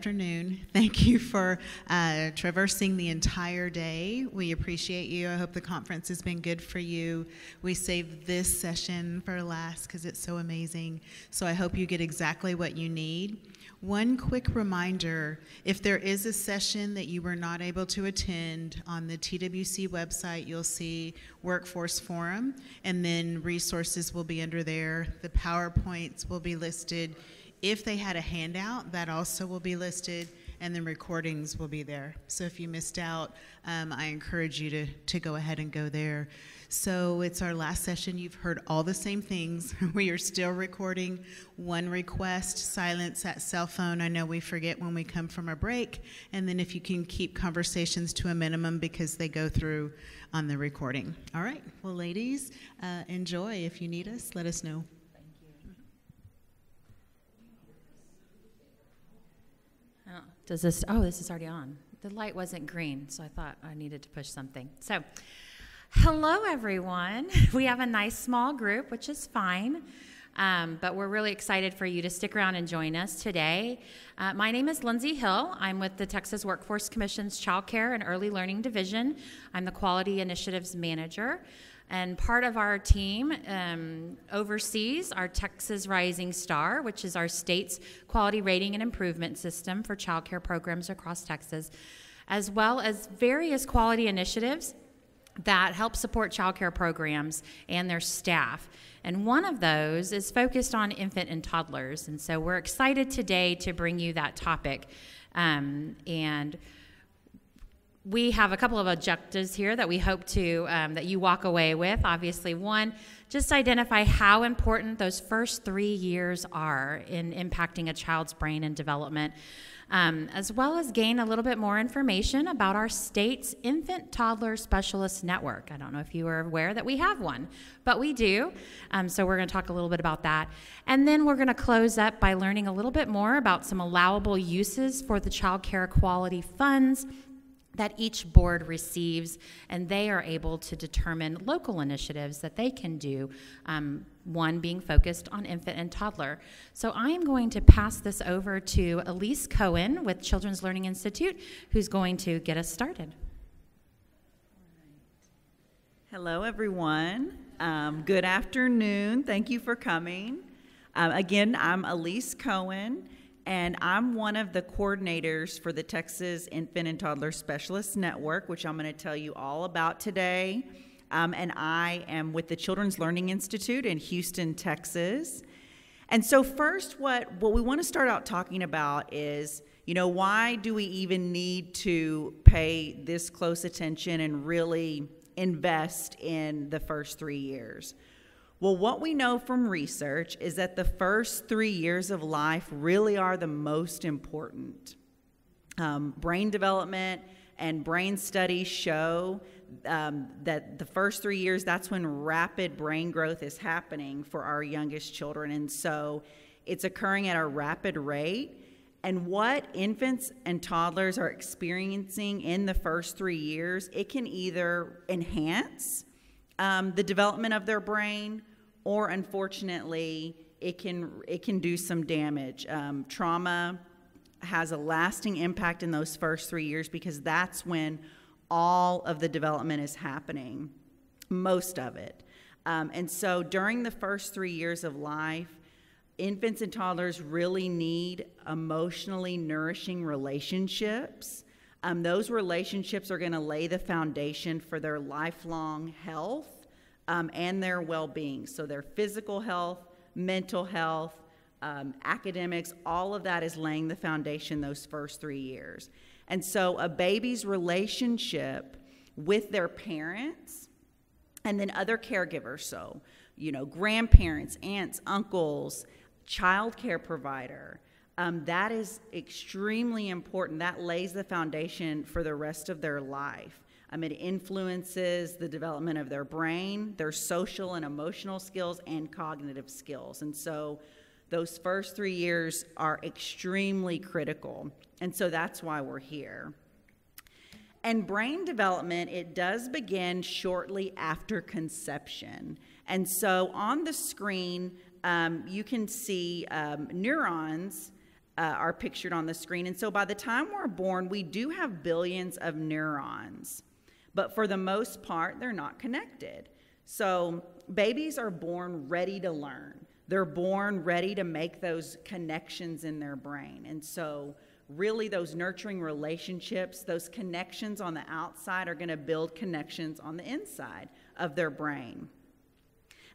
afternoon. Thank you for traversing the entire day. We appreciate you. I hope the conference has been good for you. We saved this session for last because it's so amazing. So I hope you get exactly what you need. One quick reminder, if there is a session that you were not able to attend, on the TWC website you'll see Workforce Forum, and then resources will be under there. The PowerPoints will be listed. If they had a handout, that also will be listed, and then recordings will be there. So if you missed out, I encourage you to go ahead and go there. So it's our last session. You've heard all the same things. We are still recording. One request, silence that cell phone. I know we forget when we come from a break. And then if you can keep conversations to a minimum because they go through on the recording. All right. Well, ladies, enjoy. If you need us, let us know. This is already on. The light wasn't green, so I thought I needed to push something. So, hello everyone. We have a nice small group, which is fine, but we're really excited for you to stick around and join us today. My name is Lindsay Hill. I'm with the Texas Workforce Commission's Child Care and Early Learning Division. I'm the Quality Initiatives Manager. And part of our team oversees our Texas Rising Star, which is our state's quality rating and improvement system for child care programs across Texas, as well as various quality initiatives that help support child care programs and their staff. And one of those is focused on infant and toddlers. And so we're excited today to bring you that topic. And we have a couple of objectives here that we hope to that you walk away with. Obviously, one, just identify how important those first 3 years are in impacting a child's brain and development, as well as gain a little bit more information about our state's Infant Toddler Specialist Network. I don't know if you are aware that we have one, but we do. So we're going to talk a little bit about that. And then we're going to close up by learning a little bit more about some allowable uses for the child care quality funds that each board receives, and they are able to determine local initiatives that they can do, one being focused on infant and toddler. So I'm going to pass this over to Elise Cohen with Children's Learning Institute, who's going to get us started. Hello, everyone. Good afternoon. Thank you for coming. Again, I'm Elise Cohen, and I'm one of the coordinators for the Texas Infant and Toddler Specialist Network, which I'm going to tell you all about today. And I am with the Children's Learning Institute in Houston, Texas. And so first, what we want to start out talking about is, why do we even need to pay this close attention and really invest in the first 3 years? Well, what we know from research is that the first 3 years of life really are the most important. Brain development and brain studies show that the first 3 years, that's when rapid brain growth is happening for our youngest children. And so it's occurring at a rapid rate. And what infants and toddlers are experiencing in the first 3 years, it can either enhance the development of their brain, or unfortunately, it can do some damage. Trauma has a lasting impact in those first 3 years because that's when all of the development is happening, most of it. And so during the first 3 years of life, infants and toddlers really need emotionally nourishing relationships. Those relationships are going to lay the foundation for their lifelong health and their well-being. So their physical health, mental health, academics, all of that is laying the foundation those first 3 years. And so a baby's relationship with their parents and then other caregivers, so, grandparents, aunts, uncles, child care provider, that is extremely important. That lays the foundation for the rest of their life. It influences the development of their brain, their social and emotional skills, and cognitive skills. And so those first 3 years are extremely critical. And so that's why we're here. And brain development, it does begin shortly after conception. And so on the screen, you can see neurons are pictured on the screen. And so by the time we're born, we do have billions of neurons, but for the most part, they're not connected. So babies are born ready to learn. They're born ready to make those connections in their brain. And so really those nurturing relationships, those connections on the outside are going to build connections on the inside of their brain.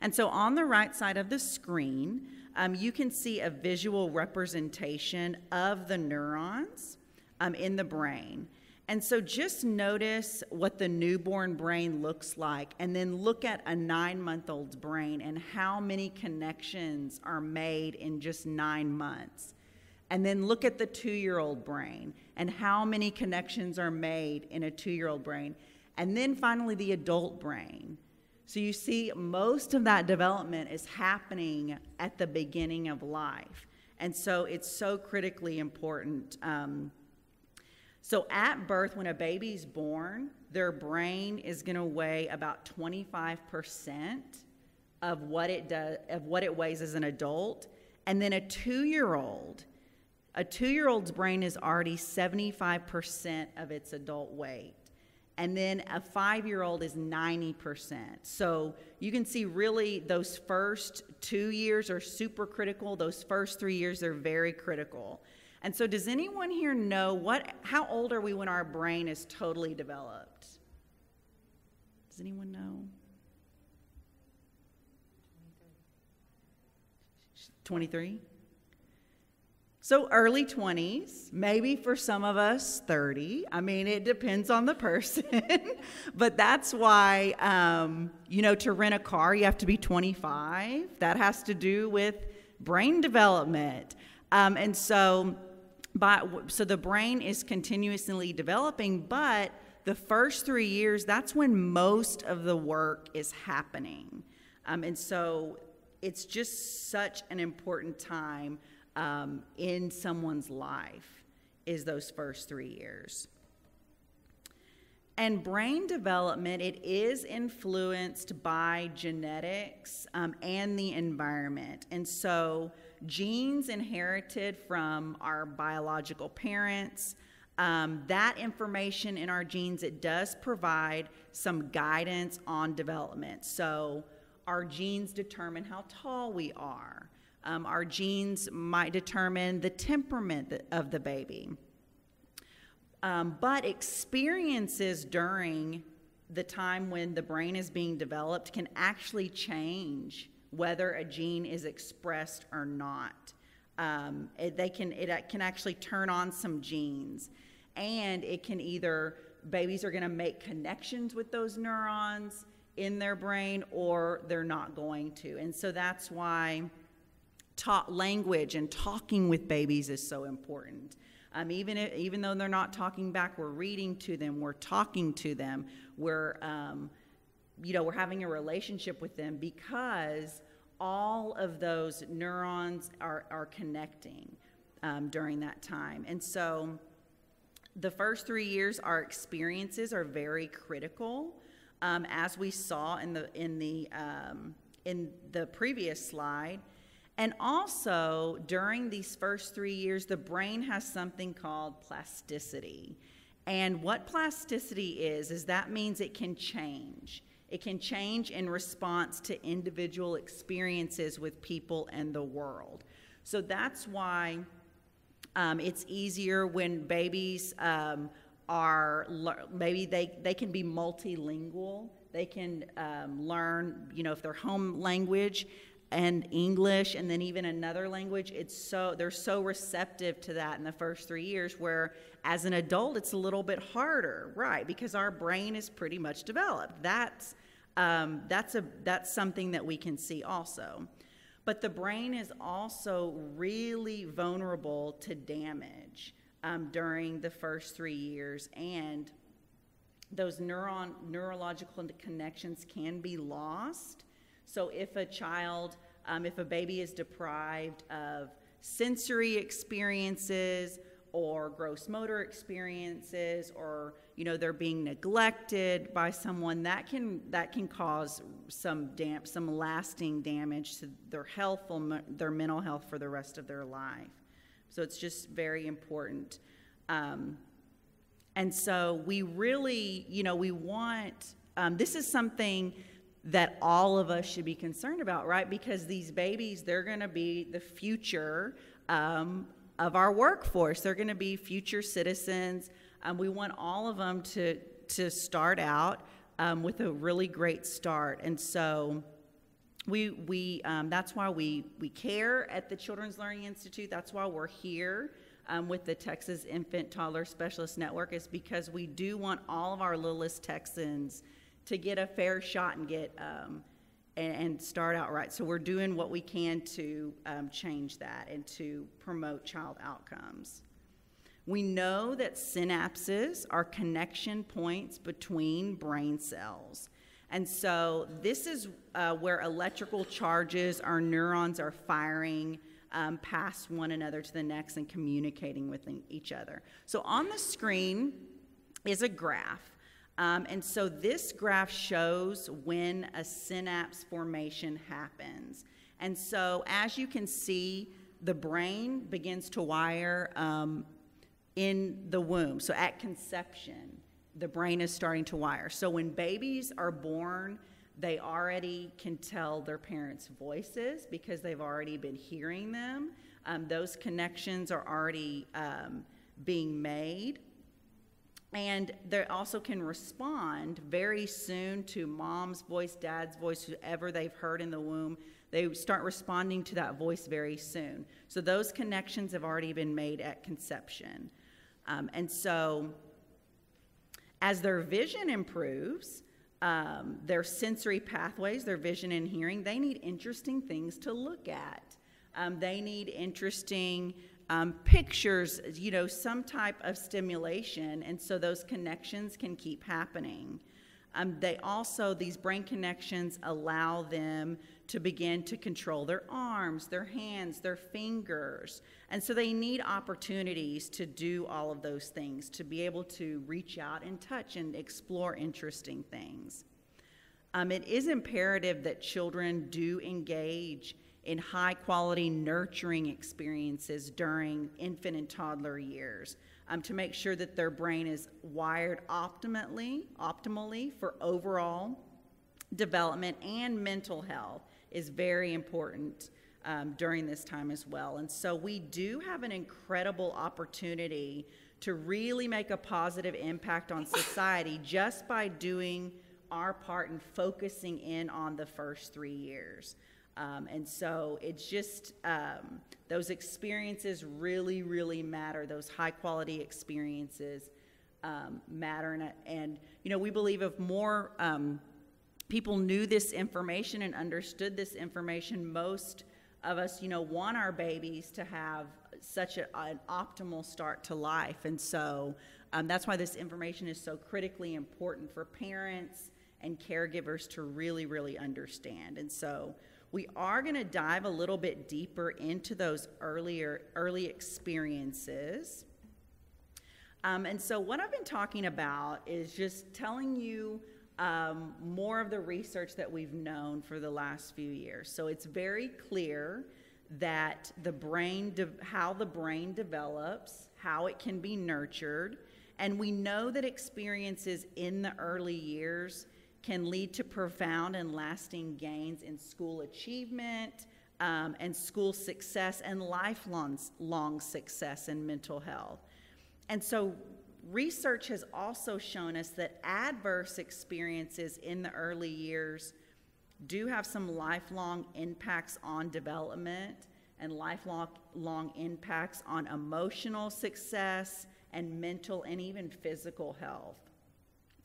And so on the right side of the screen, you can see a visual representation of the neurons in the brain. And so just notice what the newborn brain looks like, and then look at a 9-month-old's brain and how many connections are made in just 9 months. And then look at the 2-year-old brain and how many connections are made in a 2-year-old brain. And then finally the adult brain. So you see most of that development is happening at the beginning of life. And so it's so critically important. So at birth, when a baby's born, their brain is going to weigh about 25% of what it weighs as an adult. And then a 2-year-old's brain is already 75% of its adult weight. And then a 5-year-old is 90%. So you can see really those first 2 years are super critical. Those first 3 years are very critical. And so does anyone here know how old are we when our brain is totally developed? Does anyone know? 23? So early 20s, maybe for some of us 30. I mean, it depends on the person. But that's why, to rent a car, you have to be 25. That has to do with brain development. So the brain is continuously developing, but the first 3 years, that's when most of the work is happening. And so it's just such an important time in someone's life, is those first 3 years. And brain development, it is influenced by genetics and the environment. And so genes inherited from our biological parents, that information in our genes, it does provide some guidance on development. So our genes determine how tall we are. Our genes might determine the temperament of the baby. But experiences during the time when the brain is being developed can actually change whether a gene is expressed or not. It can actually turn on some genes, and it can babies are going to make connections with those neurons in their brain, or they're not going to. And so that's why language and talking with babies is so important. Even though they're not talking back, we're reading to them, we're talking to them, we're having a relationship with them, because all of those neurons are connecting during that time. And so the first 3 years, our experiences are very critical, as we saw in the previous slide. And also, during these first 3 years, the brain has something called plasticity. And what plasticity is that means it can change. It can change in response to individual experiences with people and the world. So that's why it's easier when babies maybe they can be multilingual. They can learn, if their home language and English, and then even another language, they're so receptive to that in the first 3 years, where as an adult it's a little bit harder, right? Because our brain is pretty much developed. That's something that we can see also. But the brain is also really vulnerable to damage during the first 3 years, and those neurological connections can be lost. So if a baby is deprived of sensory experiences or gross motor experiences, or they're being neglected by someone, that can cause some lasting damage to their health, their mental health for the rest of their life. So it's just very important. And so we really, we want, this is something that all of us should be concerned about, right? Because these babies, they're going to be the future of our workforce. They're going to be future citizens. We want all of them to start out with a really great start. And so we that's why we care at the Children's Learning Institute. That's why we're here with the Texas Infant Toddler Specialist Network, is because we do want all of our littlest Texans to get a fair shot and get and start out right. So we're doing what we can to change that and to promote child outcomes. We know that synapses are connection points between brain cells. And so this is where electrical charges, our neurons are firing past one another to the next and communicating with each other. So on the screen is a graph. And so this graph shows when a synapse formation happens. And so as you can see, the brain begins to wire in the womb. So at conception, the brain is starting to wire. So when babies are born, they already can tell their parents' voices because they've already been hearing them. Those connections are already being made. And they also can respond very soon to mom's voice, dad's voice, whoever they've heard in the womb. They start responding to that voice very soon. So those connections have already been made at conception. And so as their vision improves, their sensory pathways, their vision and hearing, they need interesting things to look at. They need interesting pictures, some type of stimulation, and so those connections can keep happening. These brain connections allow them to begin to control their arms, their hands, their fingers. And so they need opportunities to do all of those things, to be able to reach out and touch and explore interesting things. It is imperative that children do engage in high-quality nurturing experiences during infant and toddler years to make sure that their brain is wired optimally for overall development, and mental health is very important during this time as well. And so we do have an incredible opportunity to really make a positive impact on society just by doing our part and focusing in on the first 3 years. And so it's just those experiences really, really matter. Those high-quality experiences matter. And we believe if more people knew this information and understood this information, most of us, want our babies to have such an optimal start to life. And so that's why this information is so critically important for parents and caregivers to really, really understand. And so we are going to dive a little bit deeper into those early experiences. And so what I've been talking about is just telling you more of the research that we've known for the last few years. So it's very clear that how the brain develops, how it can be nurtured, and we know that experiences in the early years can lead to profound and lasting gains in school achievement and school success and lifelong success and mental health. And so research has also shown us that adverse experiences in the early years do have some lifelong impacts on development and lifelong impacts on emotional success and mental and even physical health.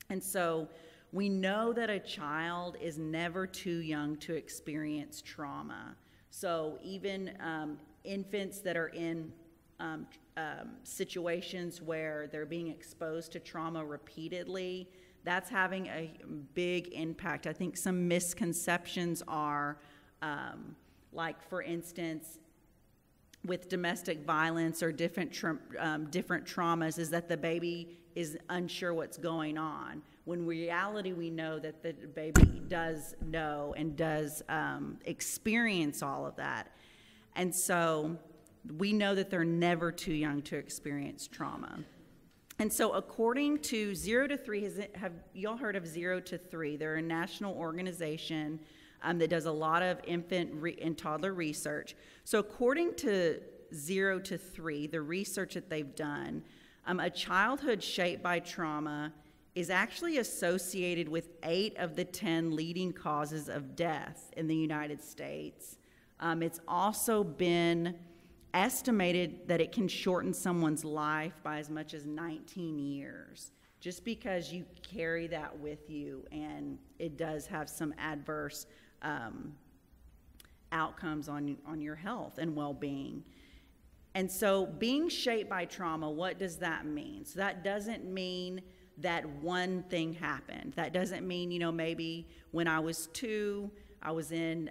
And so we know that a child is never too young to experience trauma. So even infants that are in situations where they're being exposed to trauma repeatedly, that's having a big impact. I think some misconceptions are, like for instance, with domestic violence or different traumas, is that the baby is unsure what's going on. When in reality, we know that the baby does know and does experience all of that. And so we know that they're never too young to experience trauma. And so according to 0 to 3, have y'all heard of 0 to 3? They're a national organization that does a lot of infant and toddler research. So according to 0 to 3, the research that they've done, a childhood shaped by trauma is actually associated with 8 of the 10 leading causes of death in the United States. It's also been estimated that it can shorten someone's life by as much as 19 years, just because you carry that with you, and it does have some adverse outcomes on your health and well-being. And so being shaped by trauma, what does that mean? So that doesn't mean that one thing happened. That doesn't mean, maybe when I was 2, I was in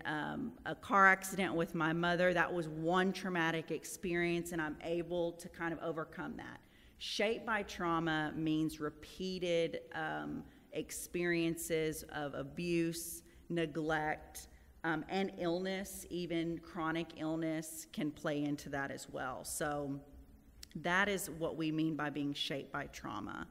a car accident with my mother. That was one traumatic experience, and I'm able to kind of overcome that. Shaped by trauma means repeated experiences of abuse, neglect, and illness. Even chronic illness can play into that as well. So that is what we mean by being shaped by trauma.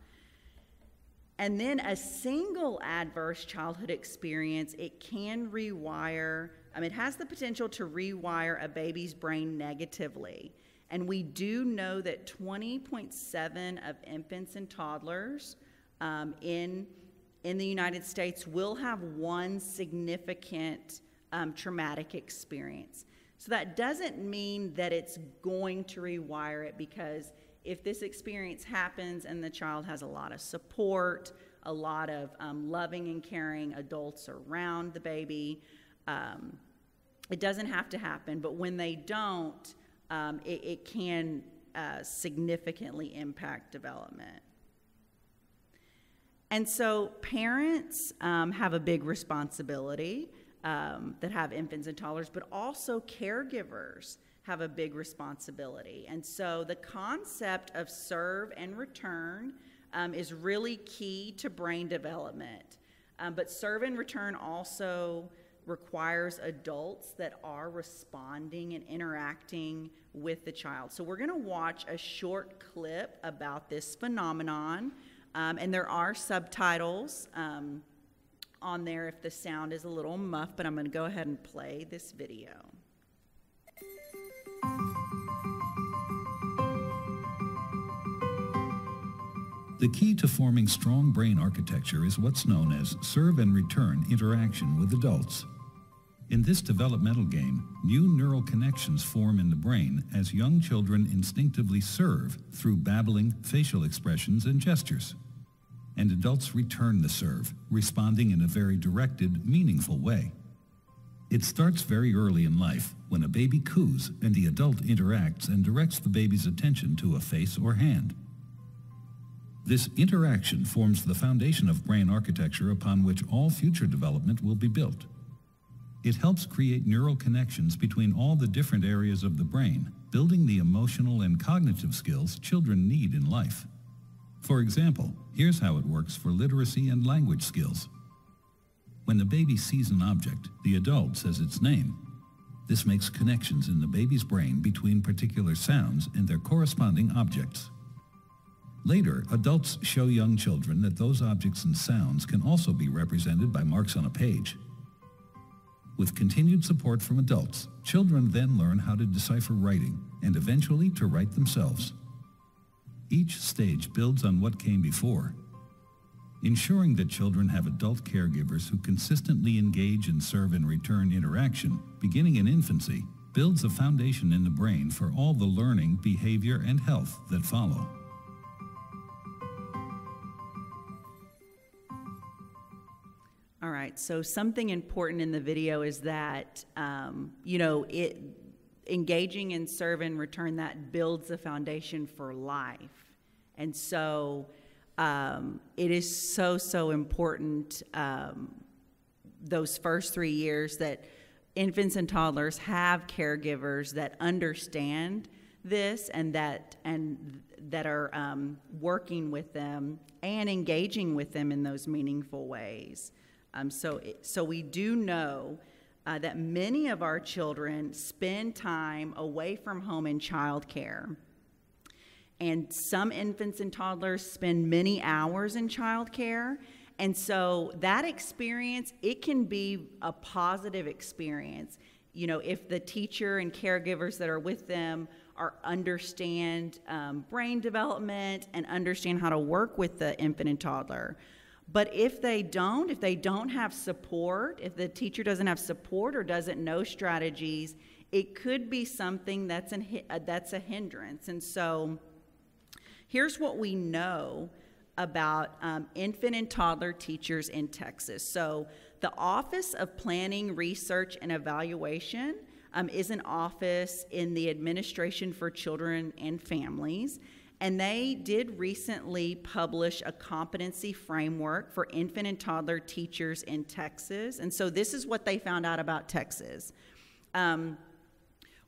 And then a single adverse childhood experience, it can rewire, it has the potential to rewire a baby's brain negatively. And we do know that 20.7% of infants and toddlers in the United States will have one significant traumatic experience. So that doesn't mean that it's going to rewire it, because if this experience happens and the child has a lot of support, a lot of loving and caring adults around the baby, it doesn't have to happen. But when they don't, it can significantly impact development. And so parents have a big responsibility that have infants and toddlers, but also caregivers have a big responsibility. And so the concept of serve and return is really key to brain development. But serve and return also requires adults that are responding and interacting with the child. So we're gonna watch a short clip about this phenomenon, and there are subtitles on there if the sound is a little muffled, but I'm gonna go ahead and play this video. The key to forming strong brain architecture is what's known as serve and return interaction with adults. In this developmental game, new neural connections form in the brain as young children instinctively serve through babbling, facial expressions, and gestures. And adults return the serve, responding in a very directed, meaningful way. It starts very early in life, when a baby coos and the adult interacts and directs the baby's attention to a face or hand. This interaction forms the foundation of brain architecture upon which all future development will be built. It helps create neural connections between all the different areas of the brain, building the emotional and cognitive skills children need in life. For example, here's how it works for literacy and language skills. When the baby sees an object, the adult says its name. This makes connections in the baby's brain between particular sounds and their corresponding objects. Later, adults show young children that those objects and sounds can also be represented by marks on a page. With continued support from adults, children then learn how to decipher writing and eventually to write themselves. Each stage builds on what came before. Ensuring that children have adult caregivers who consistently engage in serve and return interaction, beginning in infancy, builds a foundation in the brain for all the learning, behavior, and health that follow. All right, so something important in the video is that, engaging in serve and return, that builds the foundation for life. And so it is so important those first 3 years that infants and toddlers have caregivers that understand this and that are working with them and engaging with them in those meaningful ways. So we do know that many of our children spend time away from home in childcare. And some infants and toddlers spend many hours in childcare. And so that experience, it can be a positive experience. You know, if the teacher and caregivers that are with them understand brain development and understand how to work with the infant and toddler. But if they don't have support, if the teacher doesn't have support or doesn't know strategies, it could be something that's a hindrance. And so here's what we know about infant and toddler teachers in Texas. So the Office of Planning, Research, and Evaluation is an office in the Administration for Children and Families, and they did recently publish a competency framework for infant and toddler teachers in Texas. And so this is what they found out about Texas.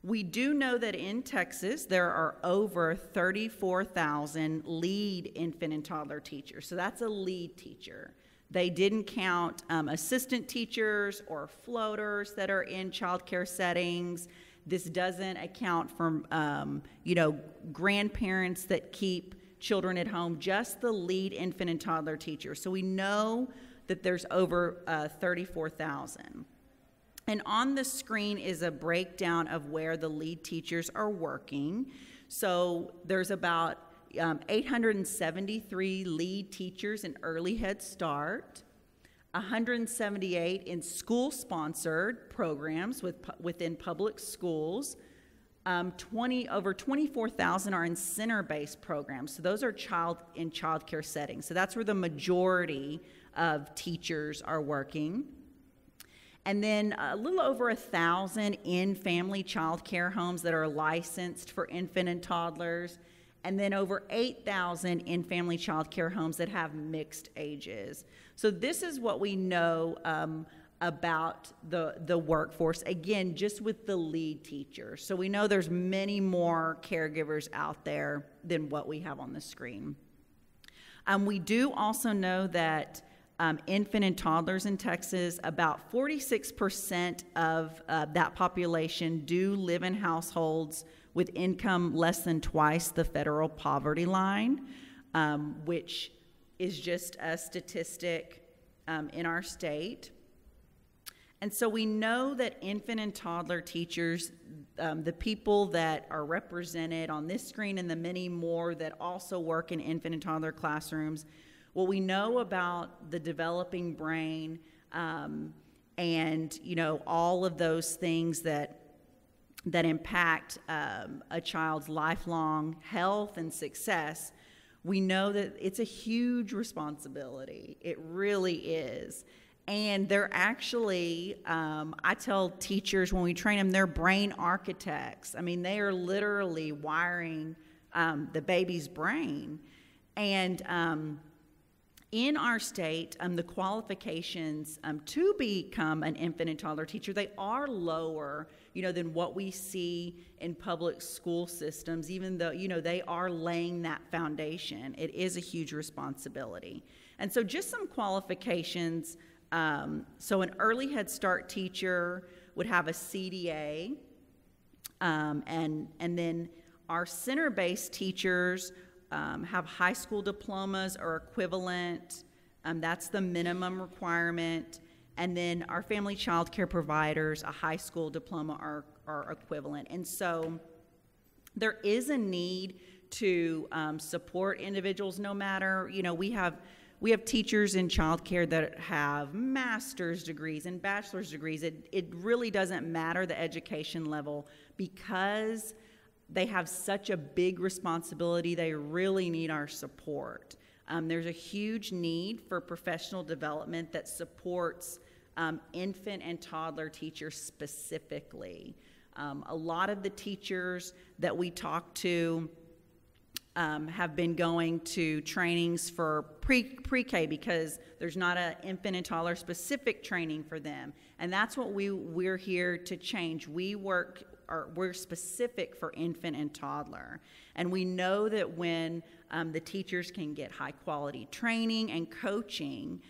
We do know that in Texas there are over 34,000 lead infant and toddler teachers. So that's a lead teacher. They didn't count assistant teachers or floaters that are in childcare settings. This doesn't account for, grandparents that keep children at home, just the lead infant and toddler teacher. So we know that there's over 34,000. And on the screen is a breakdown of where the lead teachers are working. So there's about 873 lead teachers in early Head Start, 178 in school-sponsored programs within public schools. Over 24,000 are in center-based programs. So those are in child care settings. So that's where the majority of teachers are working. And then a little over 1,000 in family child care homes that are licensed for infant and toddlers. And then over 8,000 in family child care homes that have mixed ages. So this is what we know about the workforce, again, just with the lead teacher. So we know there's many more caregivers out there than what we have on the screen. We do also know that infant and toddlers in Texas, about 46% of that population do live in households with income less than twice the federal poverty line, which is just a statistic in our state. And so we know that infant and toddler teachers, the people that are represented on this screen and the many more that also work in infant and toddler classrooms, what we know about the developing brain and, all of those things that impact a child's lifelong health and success, we know that it's a huge responsibility. It really is. And they're actually, I tell teachers when we train them, they're brain architects. I mean, they are literally wiring the baby's brain. And in our state, the qualifications to become an infant and toddler teacher, they are lower, than what we see in public school systems, even though, they are laying that foundation. It is a huge responsibility. And so just some qualifications. So an early Head Start teacher would have a CDA, and then our center-based teachers have high school diplomas or equivalent. That's the minimum requirement. And then our family child care providers, a high school diploma or equivalent. And so there is a need to support individuals no matter, we have teachers in child care that have master's degrees and bachelor's degrees. It really doesn't matter the education level because they have such a big responsibility. They really need our support. There's a huge need for professional development that supports infant and toddler teachers specifically. A lot of the teachers that we talk to have been going to trainings for pre-K because there's not an infant and toddler specific training for them. And that's what we're here to change. We're specific for infant and toddler. And we know that when the teachers can get high quality training and coaching,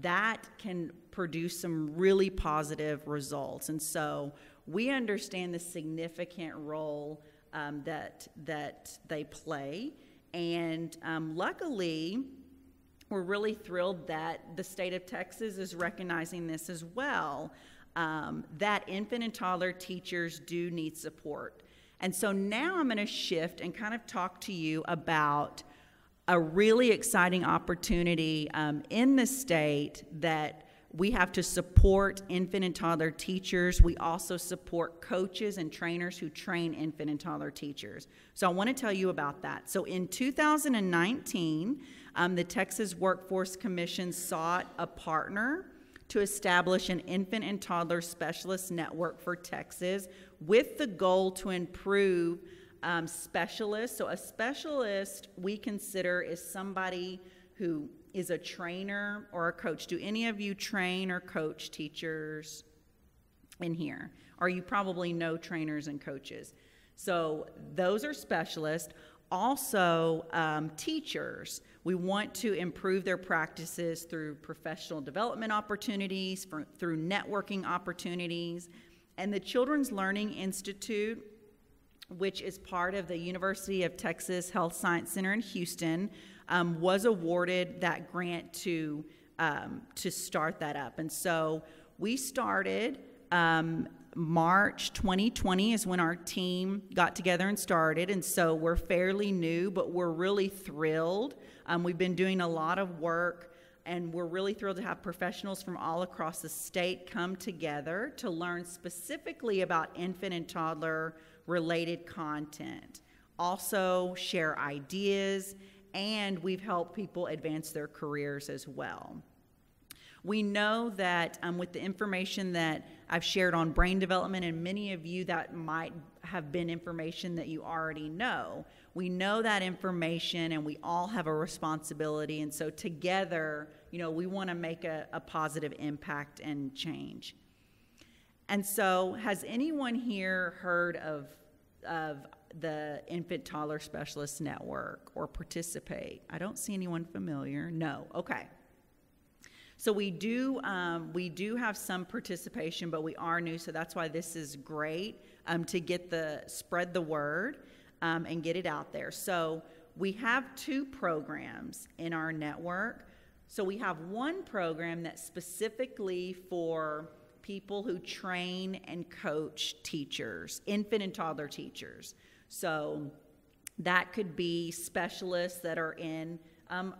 that can produce some really positive results. And so we understand the significant role that they play. And luckily, we're really thrilled that the state of Texas is recognizing this as well, that infant and toddler teachers do need support. And so now I'm going to shift and kind of talk to you about a really exciting opportunity in the state that we have to support infant and toddler teachers. We also support coaches and trainers who train infant and toddler teachers. So I want to tell you about that. So in 2019, the Texas Workforce Commission sought a partner to establish an infant and toddler specialist network for Texas with the goal to improve specialists. So a specialist we consider is somebody who is a trainer or a coach. Do any of you train or coach teachers in here? Or you probably know trainers and coaches. So those are specialists. Also, teachers. We want to improve their practices through professional development opportunities, through networking opportunities. And the Children's Learning Institute, which is part of the University of Texas Health Science Center in Houston, was awarded that grant to start that up. And so we started March 2020 is when our team got together and started. And so we're fairly new, but we're really thrilled. We've been doing a lot of work, and we're really thrilled to have professionals from all across the state come together to learn specifically about infant and toddler related content. Also share ideas, and we've helped people advance their careers as well. We know that with the information that I've shared on brain development, and many of you that might have been information that you already know, we know that information and we all have a responsibility. And so together, we want to make a positive impact and change. And so has anyone here heard of the Infant Toddler Specialist Network or participate? I don't see anyone familiar. No. Okay. So we do have some participation, but we are new, so that's why this is great to spread the word and get it out there. So we have 2 programs in our network. So we have one program that's specifically for people who train and coach teachers, infant and toddler teachers. So that could be specialists that are in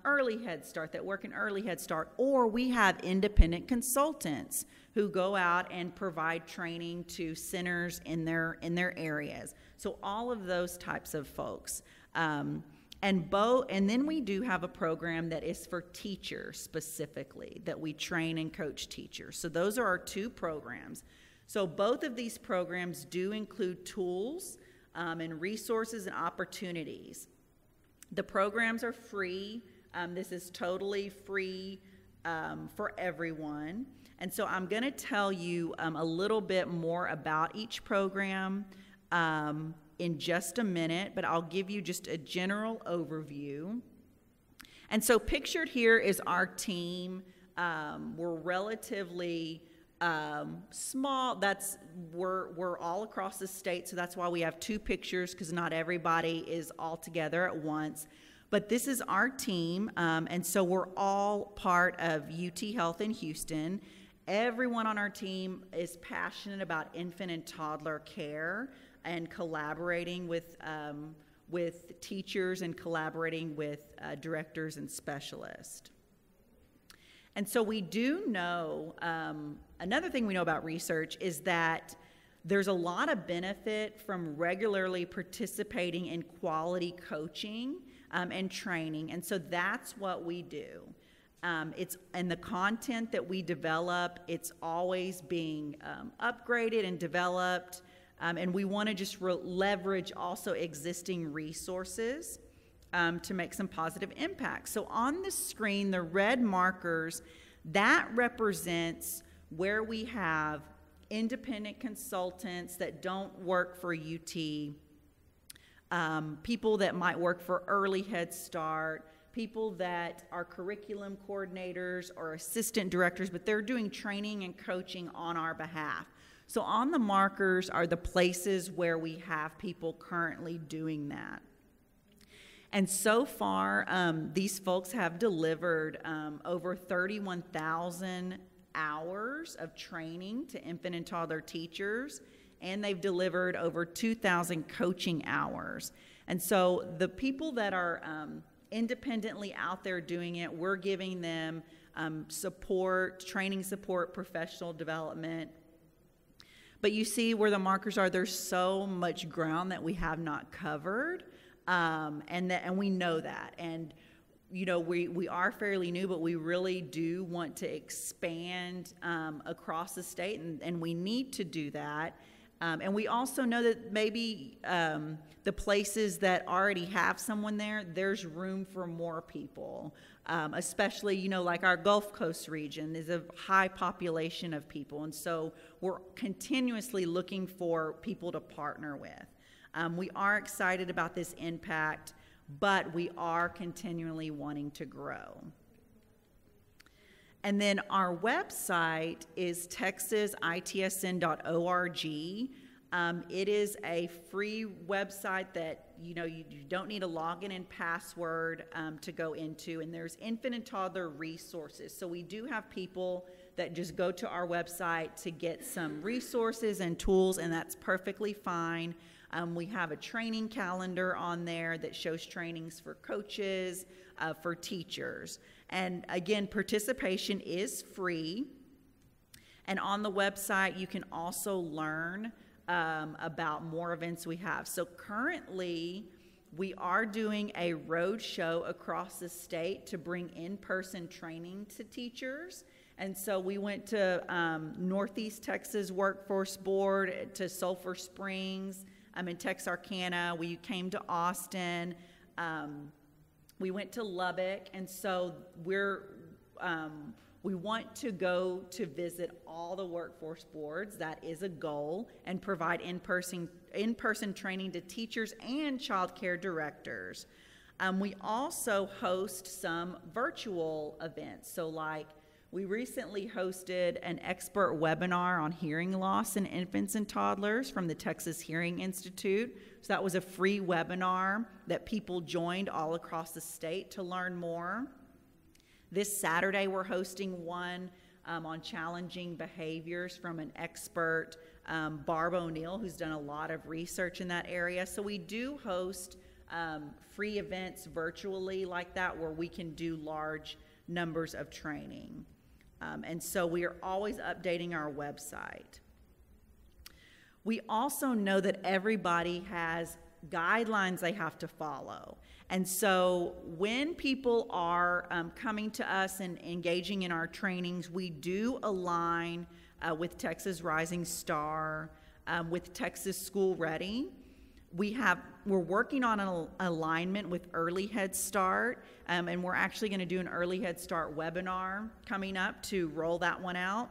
early Head Start, that work in early Head Start, or we have independent consultants who go out and provide training to centers in their areas. So all of those types of folks. And then we do have a program that is for teachers specifically, that we train and coach teachers. So those are our 2 programs. So both of these programs do include tools and resources and opportunities. The programs are free. This is totally free for everyone. And so I'm going to tell you a little bit more about each program in just a minute, but I'll give you just a general overview. And so pictured here is our team. We're relatively small. We're all across the state, so that's why we have 2 pictures, because not everybody is all together at once. But this is our team, and so we're all part of UT Health in Houston. Everyone on our team is passionate about infant and toddler care and collaborating with teachers and collaborating with directors and specialists. And so we do know, another thing we know about research is that there's a lot of benefit from regularly participating in quality coaching and training. And so that's what we do. And the content that we develop, it's always being upgraded and developed. And we want to just leverage also existing resources to make some positive impact. So on the screen, the red markers, that represents where we have independent consultants that don't work for UT, people that might work for Early Head Start, people that are curriculum coordinators or assistant directors, but they're doing training and coaching on our behalf. So on the markers are the places where we have people currently doing that. And so far, these folks have delivered over 31,000 hours of training to infant and toddler teachers, and they've delivered over 2,000 coaching hours. And so the people that are independently out there doing it, we're giving them support, training support, professional development. But you see where the markers are, there's so much ground that we have not covered, and we know that. And you know, we are fairly new, but we really do want to expand across the state, and we need to do that. And we also know that maybe the places that already have someone there, there's room for more people, especially, you know, like our Gulf Coast region is a high population of people. And so we're continuously looking for people to partner with. We are excited about this impact, but we are continually wanting to grow. And then our website is texasitsn.org. It is a free website that, you know, you don't need a login and password to go into, and there's infant and toddler resources. So we do have people that just go to our website to get some resources and tools, and that's perfectly fine. We have a training calendar on there that shows trainings for coaches, for teachers. And again, participation is free. And on the website, you can also learn about more events we have. So currently, we are doing a road show across the state to bring in-person training to teachers. And so we went to Northeast Texas Workforce Board, to Sulphur Springs, in Texarkana. We came to Austin. We went to Lubbock, and so we want to go to visit all the workforce boards. That is a goal, and provide in-person training to teachers and child care directors. We also host some virtual events. So like we recently hosted an expert webinar on hearing loss in infants and toddlers from the Texas Hearing Institute. So that was a free webinar that people joined all across the state to learn more. This Saturday, we're hosting one on challenging behaviors from an expert, Barb O'Neill, who's done a lot of research in that area. So we do host free events virtually like that, where we can do large numbers of training. And so we are always updating our website. We also know that everybody has guidelines they have to follow. And so when people are coming to us and engaging in our trainings, we do align with Texas Rising Star, with Texas School Ready. We're working on an alignment with Early Head Start, and we're actually going to do an Early Head Start webinar coming up to roll that one out.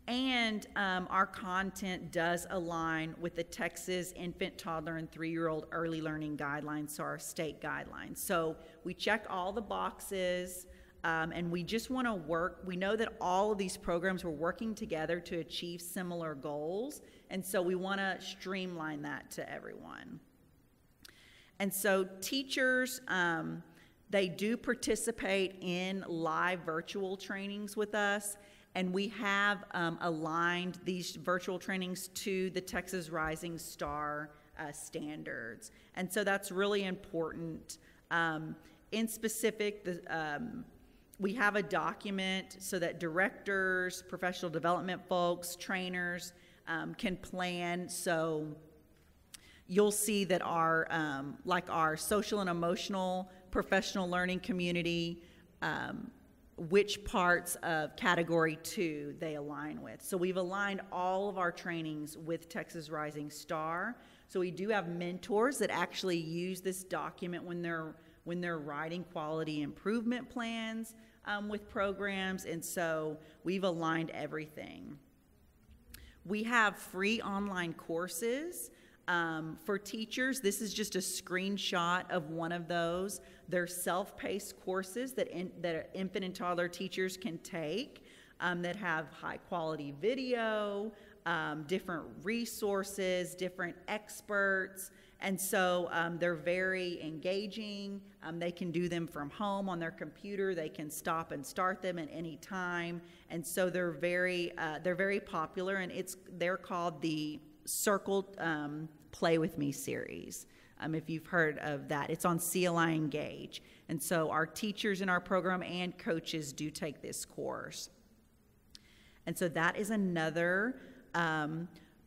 And our content does align with the Texas Infant, Toddler, and 3-year-old Early Learning Guidelines, so our state guidelines. So we check all the boxes, and we just want to work. We know that all of these programs were working together to achieve similar goals, and so we want to streamline that to everyone. And so teachers, they do participate in live virtual trainings with us, and we have aligned these virtual trainings to the Texas Rising Star standards. And so that's really important. In specific, we have a document so that directors, professional development folks, trainers can plan. So you'll see that our social and emotional professional learning community, which parts of Category 2 they align with. So we've aligned all of our trainings with Texas Rising Star. So we do have mentors that actually use this document when they're writing quality improvement plans with programs, and so we've aligned everything. We have free online courses For teachers, this is just a screenshot of one of those. They're self-paced courses that infant and toddler teachers can take that have high-quality video, different resources, different experts, and so they're very engaging. They can do them from home on their computer. They can stop and start them at any time, and so they're very popular. And they're called the Circle Play With Me series. If you've heard of that, it's on CLI Engage, and so our teachers in our program and coaches do take this course. And so that is another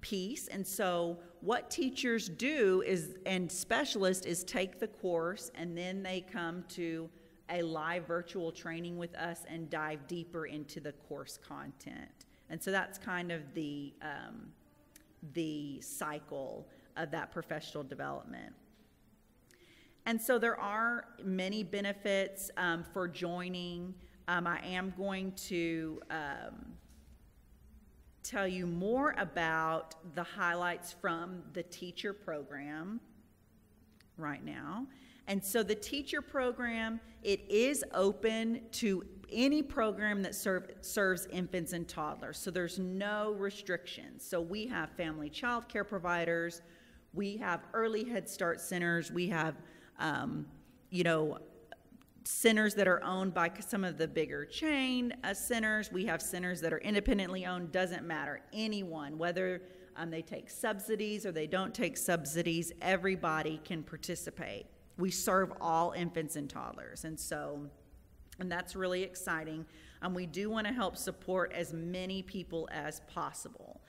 piece. And so what teachers do and specialists is take the course, and then they come to a live virtual training with us and dive deeper into the course content. And so that's kind of the cycle of that professional development. And so there are many benefits for joining. I am going to tell you more about the highlights from the teacher program right now. And so the teacher program, it is open to any program that serves infants and toddlers. So there's no restrictions. So we have family child care providers, we have early Head Start centers, we have, centers that are owned by some of the bigger chain centers. We have centers that are independently owned. Doesn't matter. Anyone, whether they take subsidies or they don't take subsidies, everybody can participate. We serve all infants and toddlers, and that's really exciting. We do want to help support as many people as possible.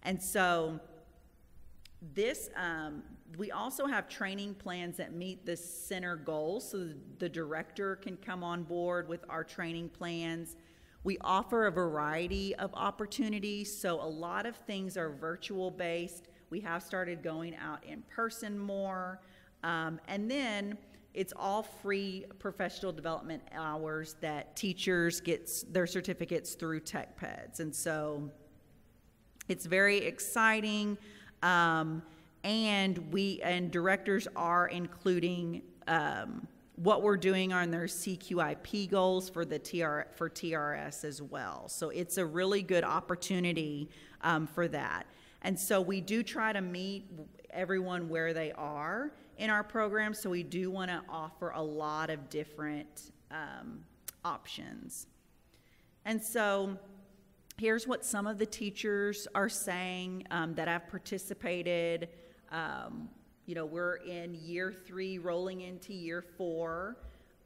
And so this, we also have training plans that meet the center goals, so the director can come on board with our training plans. We offer a variety of opportunities, so a lot of things are virtual based. We have started going out in person more, and then it's all free professional development hours that teachers get their certificates through TechPeds, and so it's very exciting. And directors are including what we're doing on their CQIP goals for TRS as well. So it's a really good opportunity for that. And so we do try to meet everyone where they are in our program. So we do want to offer a lot of different options. And so here's what some of the teachers are saying that have participated. We're in year 3, rolling into year 4.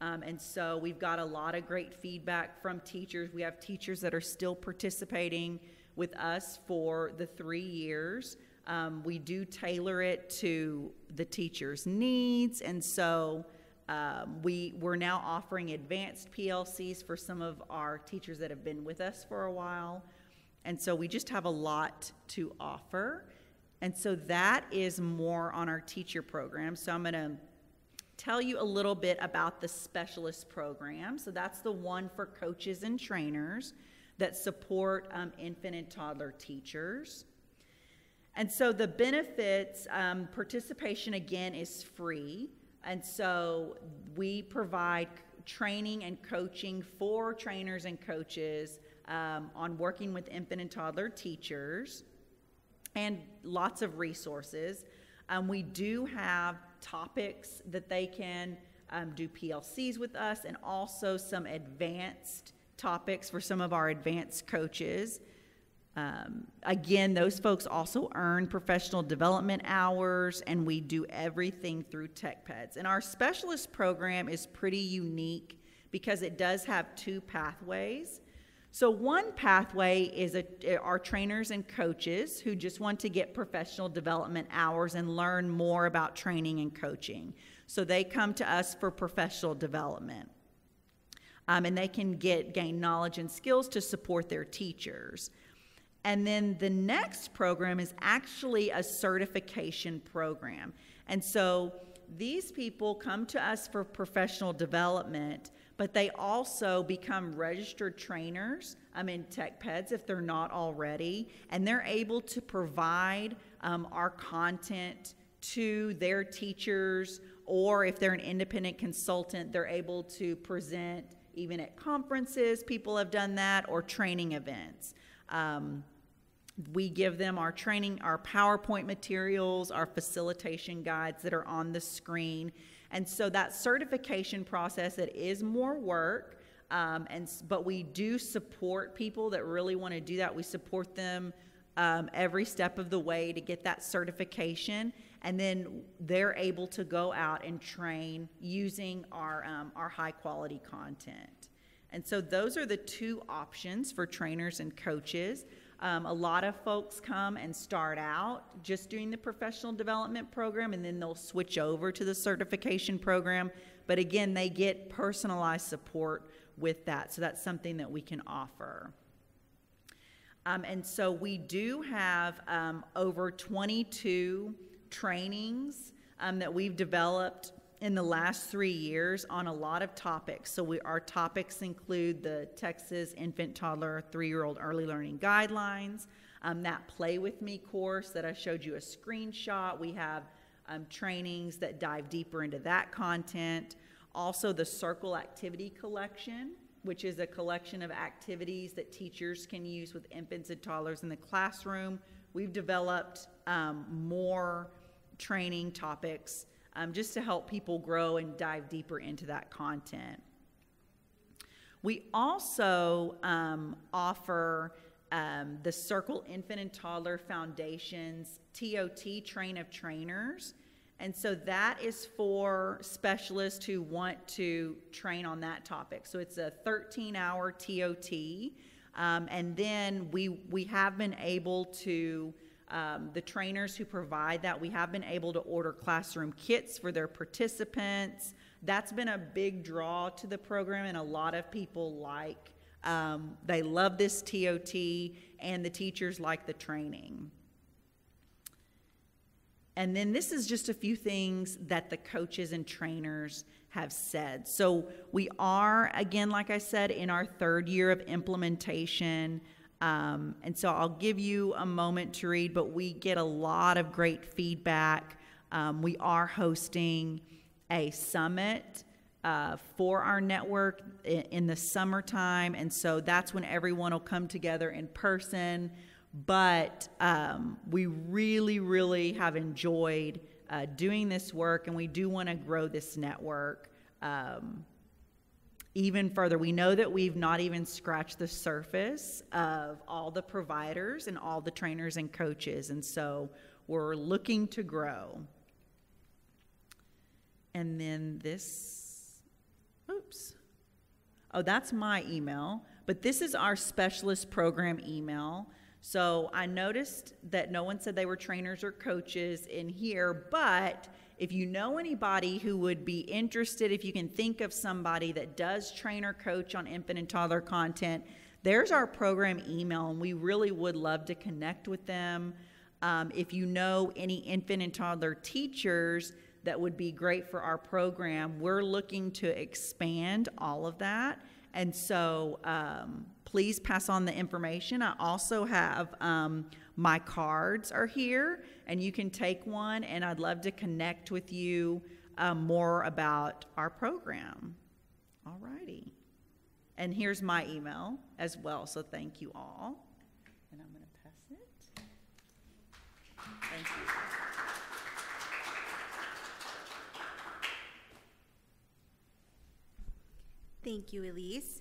And so we've got a lot of great feedback from teachers. We have teachers that are still participating with us for the 3 years. We do tailor it to the teacher's needs. And so we're now offering advanced PLCs for some of our teachers that have been with us for a while. And so we just have a lot to offer. And so that is more on our teacher program. So I'm going to tell you a little bit about the specialist program. So that's the one for coaches and trainers that support infant and toddler teachers. And so the benefits, participation again is free. And so we provide training and coaching for trainers and coaches on working with infant and toddler teachers, and lots of resources. We do have topics that they can do PLCs with us, and also some advanced topics for some of our advanced coaches. Again, those folks also earn professional development hours, and we do everything through TechPeds. And our specialist program is pretty unique because it does have 2 pathways. So one pathway is our trainers and coaches who just want to get professional development hours and learn more about training and coaching. So they come to us for professional development. And they can gain knowledge and skills to support their teachers. And then the next program is actually a certification program. And so these people come to us for professional development, but they also become registered trainers in TechPeds if they're not already, and they're able to provide our content to their teachers, or if they're an independent consultant, they're able to present even at conferences. People have done that, or training events. We give them our training, our PowerPoint materials, our facilitation guides that are on the screen. And so that certification process, it is more work, but we do support people that really want to do that. We support them every step of the way to get that certification, and then they're able to go out and train using our high quality content. And so those are the two options for trainers and coaches. A lot of folks come and start out just doing the professional development program, and then they'll switch over to the certification program. But again, they get personalized support with that. So that's something that we can offer. And so we do have over 22 trainings that we've developed in the last 3 years on a lot of topics. So our topics include the Texas Infant Toddler 3-year-old Early Learning Guidelines, that Play With Me course that I showed you a screenshot. We have trainings that dive deeper into that content. Also the Circle Activity Collection, which is a collection of activities that teachers can use with infants and toddlers in the classroom. We've developed more training topics just to help people grow and dive deeper into that content. We also offer the Circle Infant and Toddler Foundation's TOT Train of Trainers. And so that is for specialists who want to train on that topic. So it's a 13-hour TOT. And then we have been able to, the trainers who provide that, we have been able to order classroom kits for their participants. That's been a big draw to the program, and a lot of people they love this TOT, and the teachers like the training. And then this is just a few things that the coaches and trainers have said. So we are, again, like I said, in our 3rd year of implementation. And so I'll give you a moment to read, but we get a lot of great feedback. We are hosting a summit for our network in the summertime. And so that's when everyone will come together in person. But we really, really have enjoyed doing this work, and we do want to grow this network even further. We know that we've not even scratched the surface of all the providers and all the trainers and coaches, and so we're looking to grow. And then this, that's my email, but this is our specialist program email. So I noticed that no one said they were trainers or coaches in here, but if you know anybody who would be interested, if you can think of somebody that does train or coach on infant and toddler content, there's our program email, and we really would love to connect with them. If you know any infant and toddler teachers that would be great for our program, we're looking to expand all of that. And so please pass on the information. I also have my cards are here, and you can take one, and I'd love to connect with you more about our program. All righty. And here's my email as well, so thank you all. And I'm going to pass it. Thank you. Thank you, Elise.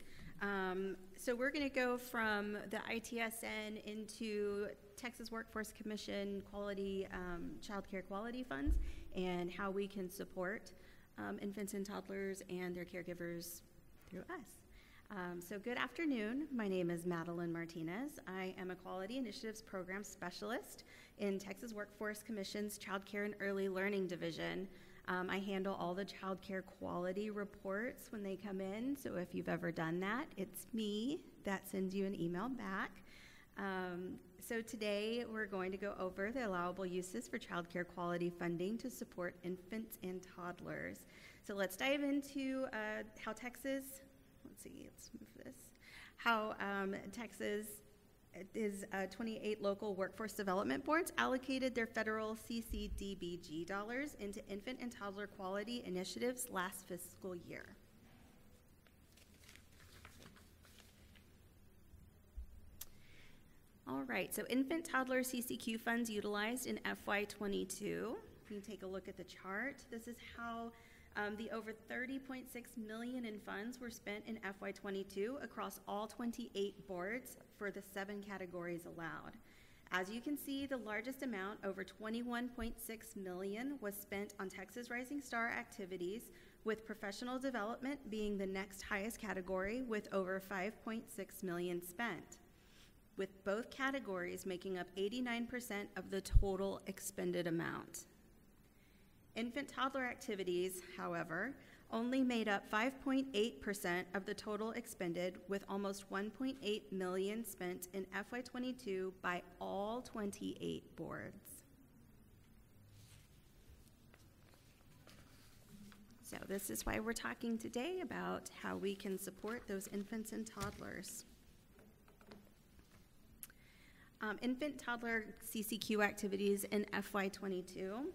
So we're going to go from the ITSN into Texas Workforce Commission quality, child care quality funds, and how we can support infants and toddlers and their caregivers through us. So good afternoon. My name is Madelynn Martinez. I am a Quality Initiatives Program Specialist in Texas Workforce Commission's Child Care and Early Learning Division. I handle all the child care quality reports when they come in, so if you've ever done that, it's me that sends you an email back. So today we're going to go over the allowable uses for child care quality funding to support infants and toddlers. So let's dive into how Texas, let's move this, how Texas 28 local workforce development boards allocated their federal CCDBG dollars into infant and toddler quality initiatives last fiscal year. All right, so infant toddler CCQ funds utilized in FY22. You can take a look at the chart. This is how the over $30.6 million in funds were spent in FY22 across all 28 boards for the 7 categories allowed. As you can see, the largest amount, over $21.6 million, was spent on Texas Rising Star activities, with professional development being the next highest category with over $5.6 million spent, with both categories making up 89% of the total expended amount. Infant toddler activities, however, only made up 5.8% of the total expended, with almost $1.8 million spent in FY22 by all 28 boards. So this is why we're talking today about how we can support those infants and toddlers. Infant toddler CCQ activities in FY22.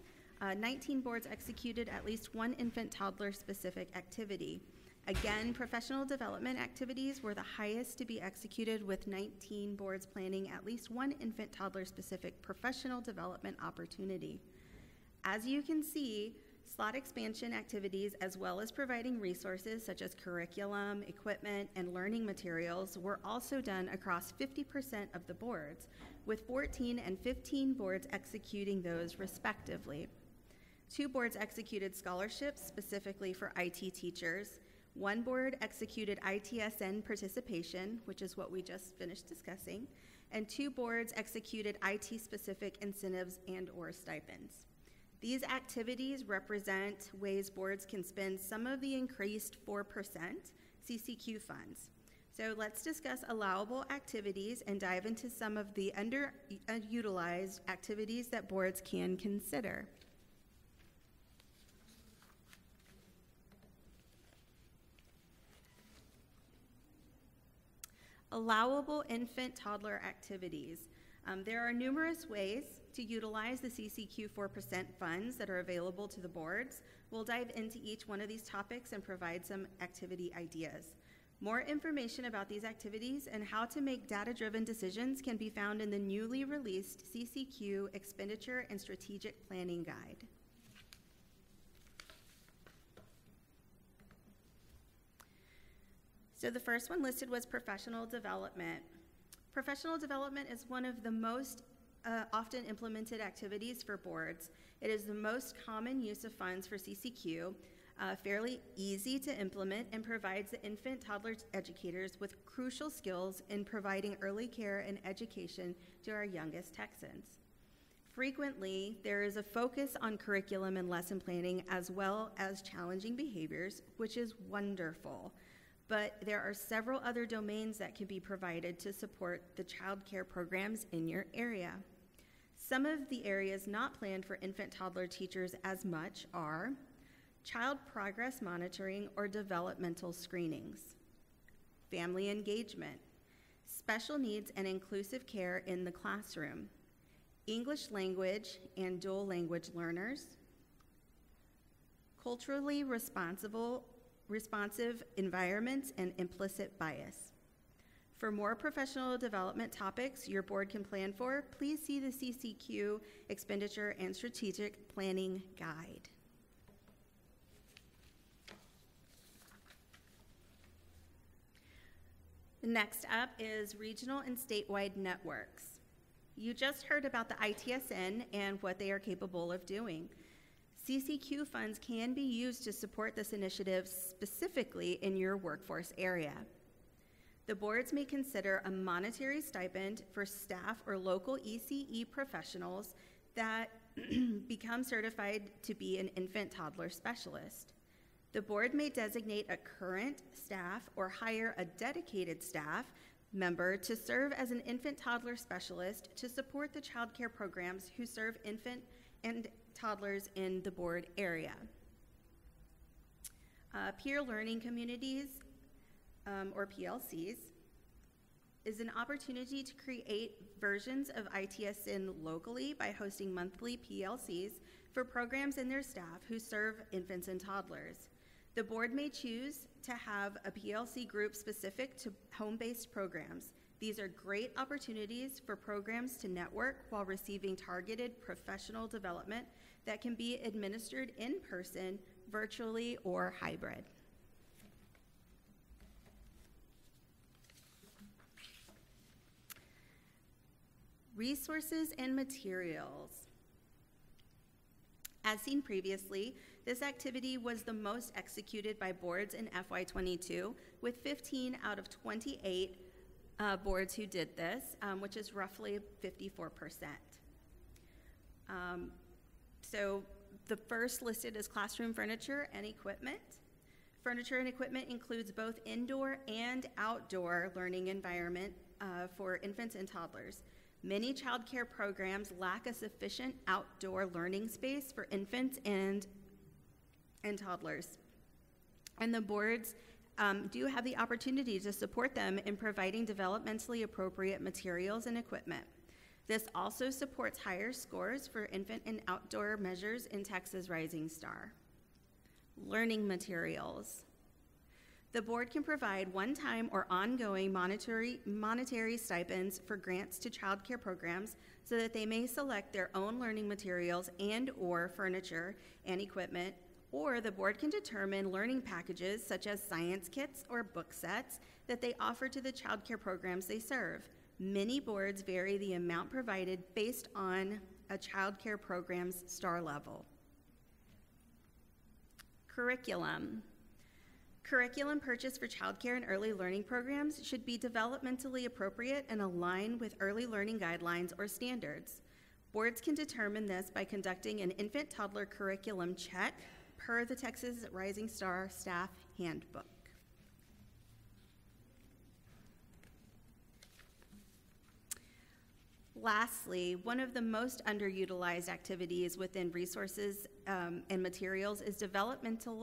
19 boards executed at least one infant toddler specific activity. Again, professional development activities were the highest to be executed, with 19 boards planning at least one infant toddler specific professional development opportunity. As you can see, slot expansion activities, as well as providing resources such as curriculum, equipment, and learning materials, were also done across 50% of the boards, with 14 and 15 boards executing those respectively. 2 boards executed scholarships specifically for IT teachers. 1 board executed ITSN participation, which is what we just finished discussing, and 2 boards executed IT-specific incentives and/or stipends. These activities represent ways boards can spend some of the increased 4% CCQ funds. So let's discuss allowable activities and dive into some of the underutilized activities that boards can consider. Allowable infant toddler activities. There are numerous ways to utilize the CCQ 4% funds that are available to the boards. We'll dive into each one of these topics and provide some activity ideas. More information about these activities and how to make data-driven decisions can be found in the newly released CCQ Expenditure and Strategic Planning Guide. So the first one listed was professional development. Professional development is one of the most often implemented activities for boards. It is the most common use of funds for CCQ, fairly easy to implement, and provides the infant toddler educators with crucial skills in providing early care and education to our youngest Texans. Frequently, there is a focus on curriculum and lesson planning as well as challenging behaviors, which is wonderful. But there are several other domains that can be provided to support the child care programs in your area. Some of the areas not planned for infant toddler teachers as much are child progress monitoring or developmental screenings, family engagement, special needs and inclusive care in the classroom, English language and dual language learners, culturally responsive environments, and implicit bias. For more professional development topics your board can plan for, please see the CCQ Expenditure and Strategic Planning Guide. Next up is regional and statewide networks. You just heard about the ITSN and what they are capable of doing. CCQ funds can be used to support this initiative specifically in your workforce area. The boards may consider a monetary stipend for staff or local ECE professionals that become certified to be an infant toddler specialist. The board may designate a current staff or hire a dedicated staff member to serve as an infant toddler specialist to support the child care programs who serve infant and toddlers in the board area. Peer learning communities, or PLCs, is an opportunity to create versions of ITSN locally by hosting monthly PLCs for programs and their staff who serve infants and toddlers. The board may choose to have a PLC group specific to home-based programs. These are great opportunities for programs to network while receiving targeted professional development that can be administered in person, virtually, or hybrid. Resources and materials. As seen previously, this activity was the most executed by boards in FY22, with 15 out of 28 boards who did this, which is roughly 54%. So the first listed is classroom furniture and equipment. Furniture and equipment includes both indoor and outdoor learning environment for infants and toddlers. Many child care programs lack a sufficient outdoor learning space for infants and toddlers. And the boards do have the opportunity to support them in providing developmentally appropriate materials and equipment. This also supports higher scores for infant and outdoor measures in Texas Rising Star. Learning materials. The board can provide one-time or ongoing monetary stipends for grants to child care programs so that they may select their own learning materials and/or furniture and equipment, or the board can determine learning packages such as science kits or book sets that they offer to the child care programs they serve. Many boards vary the amount provided based on a child care program's star level. Curriculum. Curriculum purchased for child care and early learning programs should be developmentally appropriate and align with early learning guidelines or standards. Boards can determine this by conducting an infant-toddler curriculum check per the Texas Rising Star Staff Handbook. Lastly, one of the most underutilized activities within resources and materials is developmental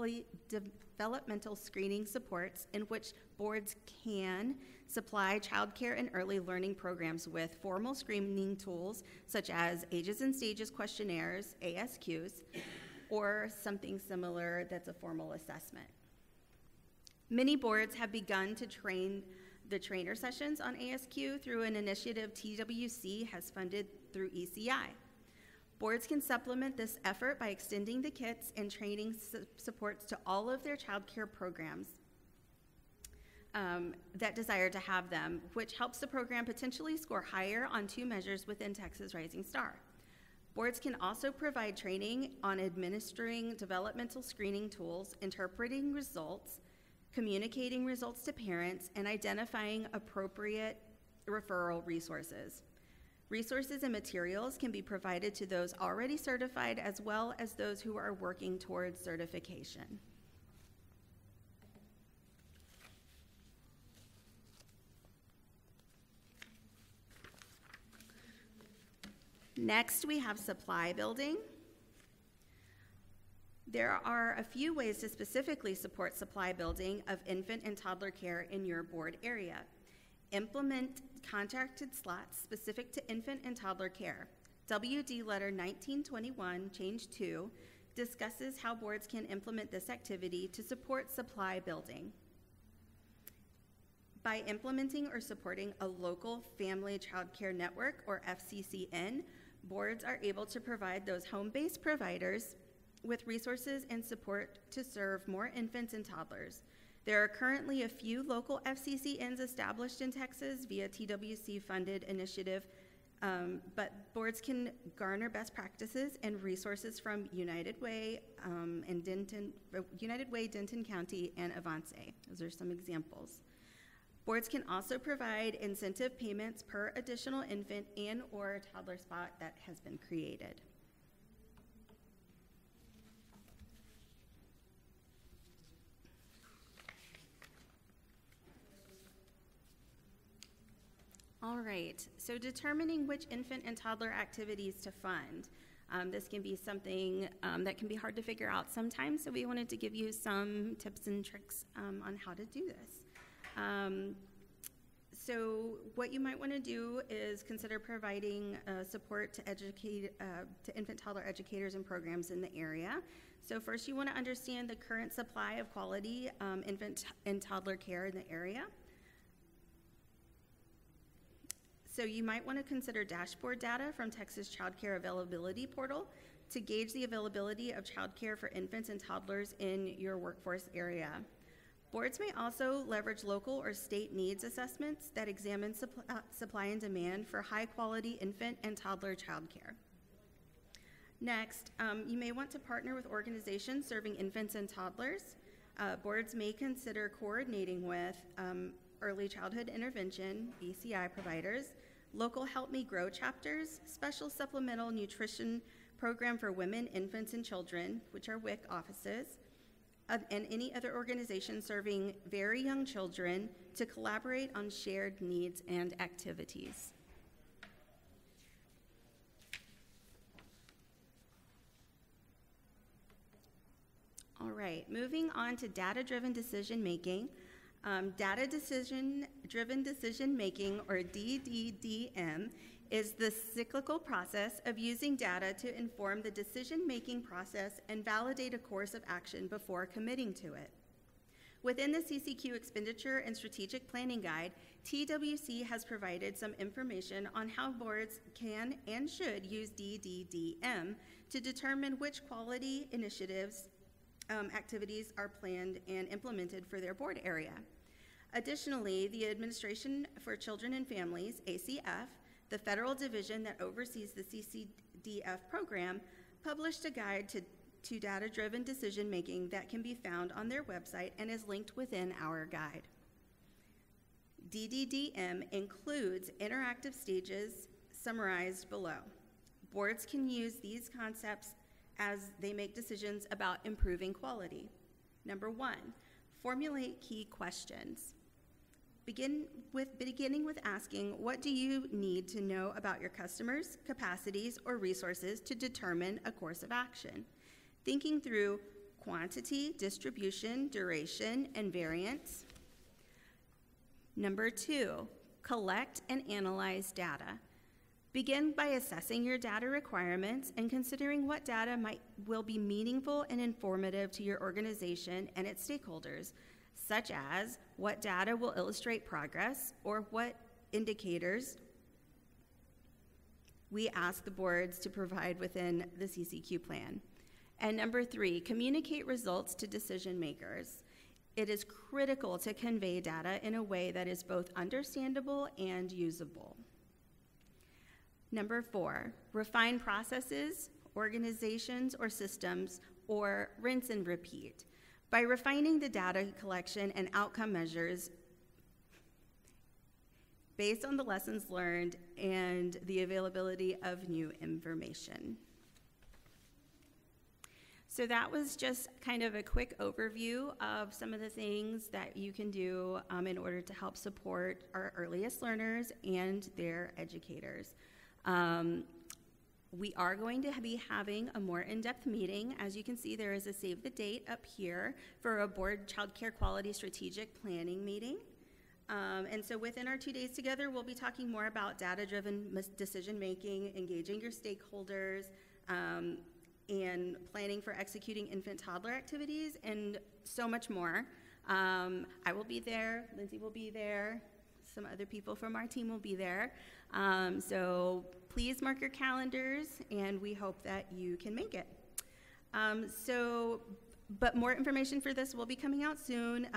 screening supports, in which boards can supply child care and early learning programs with formal screening tools such as ages and stages questionnaires, ASQs, or something similar that's a formal assessment. Many boards have begun to train the trainer sessions on ASQ through an initiative TWC has funded through ECI. Boards can supplement this effort by extending the kits and training supports to all of their child care programs that desire to have them, which helps the program potentially score higher on 2 measures within Texas Rising Star. Boards can also provide training on administering developmental screening tools, interpreting results, communicating results to parents, and identifying appropriate referral resources. Resources and materials can be provided to those already certified as well as those who are working towards certification. Next, we have supply building. There are a few ways to specifically support supply building of infant and toddler care in your board area. Implement contracted slots specific to infant and toddler care. WD Letter 1921, Change 2, discusses how boards can implement this activity to support supply building. By implementing or supporting a local family child care network, or FCCN, boards are able to provide those home-based providers with resources and support to serve more infants and toddlers. There are currently a few local FCCNs established in Texas via TWC-funded initiative, but boards can garner best practices and resources from United Way, Denton County, and Avance. Those are some examples. Boards can also provide incentive payments per additional infant and/or toddler spot that has been created. All right, so determining which infant and toddler activities to fund. This can be something that can be hard to figure out sometimes, so we wanted to give you some tips and tricks on how to do this. So what you might want to do is consider providing support to infant toddler educators and programs in the area. So first you want to understand the current supply of quality infant and toddler care in the area. So you might want to consider dashboard data from Texas Child Care Availability Portal to gauge the availability of child care for infants and toddlers in your workforce area. Boards may also leverage local or state needs assessments that examine supply and demand for high-quality infant and toddler child care. Next, you may want to partner with organizations serving infants and toddlers. Boards may consider coordinating with early childhood intervention, ECI providers, local Help Me Grow chapters, special supplemental nutrition program for women, infants, and children, which are WIC offices, and any other organization serving very young children to collaborate on shared needs and activities. All right, moving on to data-driven decision-making. Data-driven decision-making, or DDDM, is the cyclical process of using data to inform the decision-making process and validate a course of action before committing to it. Within the CCQ Expenditure and Strategic Planning Guide, TWC has provided some information on how boards can and should use DDDM to determine which quality initiatives activities are planned and implemented for their board area. Additionally, the Administration for Children and Families, ACF, the federal division that oversees the CCDF program, published a guide to data-driven decision-making that can be found on their website and is linked within our guide. DDDM includes interactive stages summarized below. Boards can use these concepts as they make decisions about improving quality. Number 1, formulate key questions. Beginning with asking, what do you need to know about your customers, capacities, or resources to determine a course of action? Thinking through quantity, distribution, duration, and variance. Number 2, collect and analyze data. Begin by assessing your data requirements and considering what data will be meaningful and informative to your organization and its stakeholders, such as what data will illustrate progress or what indicators we ask the boards to provide within the CCQ plan. And number 3, communicate results to decision makers. It is critical to convey data in a way that is both understandable and usable. Number 4, refine processes, organizations, or systems, or rinse and repeat. By refining the data collection and outcome measures based on the lessons learned and the availability of new information. So that was just kind of a quick overview of some of the things that you can do in order to help support our earliest learners and their educators. We are going to be having a more in-depth meeting. As you can see, there is a save the date up here for a board child care quality strategic planning meeting. And so within our 2 days together, we'll be talking more about data-driven decision-making, engaging your stakeholders, and planning for executing infant toddler activities, and so much more. I will be there, Lindsay will be there, some other people from our team will be there. So please mark your calendars, and we hope that you can make it. But more information for this will be coming out soon,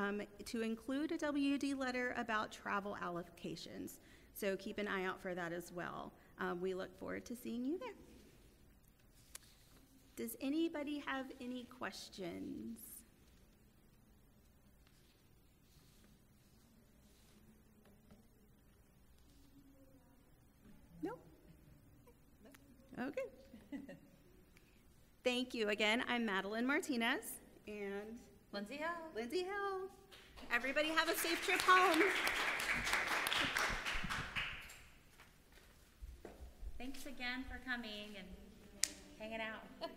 to include a WD letter about travel allocations. So keep an eye out for that as well. We look forward to seeing you there. Does anybody have any questions? No? Okay. Thank you. Again, I'm Madelynn Martinez and Lindsay Hill. Lindsay Hill. Everybody have a safe trip home. Thanks again for coming and hanging out.